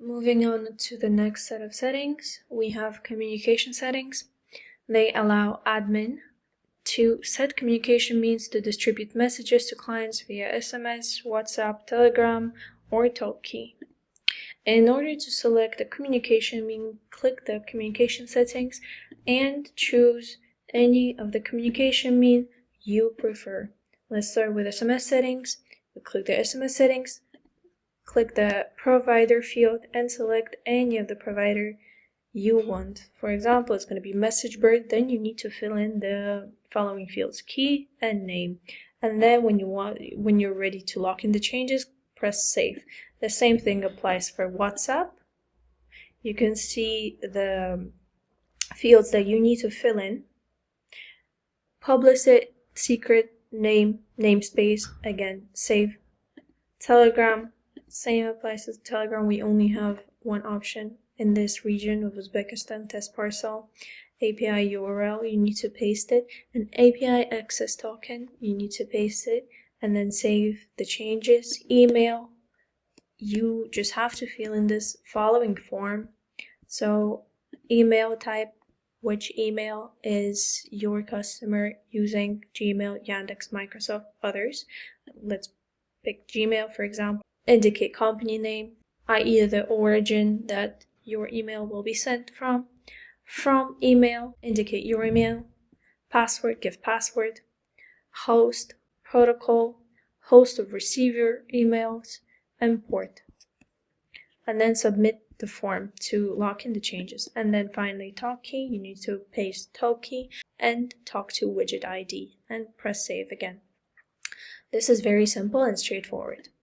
Moving on to the next set of settings, we have communication settings. They allow admin to set communication means to distribute messages to clients via SMS, WhatsApp, Telegram, or Talkie. In order to select the communication mean, click the communication settings and choose any of the communication mean you prefer. Let's start with SMS settings. We click the SMS settings, click the provider field, and select any of the provider you want. For example, it's going to be MessageBird. Then you need to fill in the following fields: key and name. And then when you're ready to lock in the changes, press save. The same thing applies for WhatsApp. You can see the fields that you need to fill in: publicit, secret, name, namespace. Again, save. Telegram, same applies to Telegram. We only have one option in this region of Uzbekistan, test parcel. API URL, you need to paste it. An API access token, you need to paste it and then save the changes. Email, you just have to fill in this following form. So email type, which email is your customer using: Gmail, Yandex, Microsoft, others. Let's pick Gmail, for example. Indicate company name, i.e. the origin that your email will be sent from. From email, indicate your email. Password, give password. Host, protocol, host of receiver emails, and port. And then submit the form to lock in the changes. And then finally, Talkie, you need to paste Talkie and talk to widget ID and press save again. This is very simple and straightforward.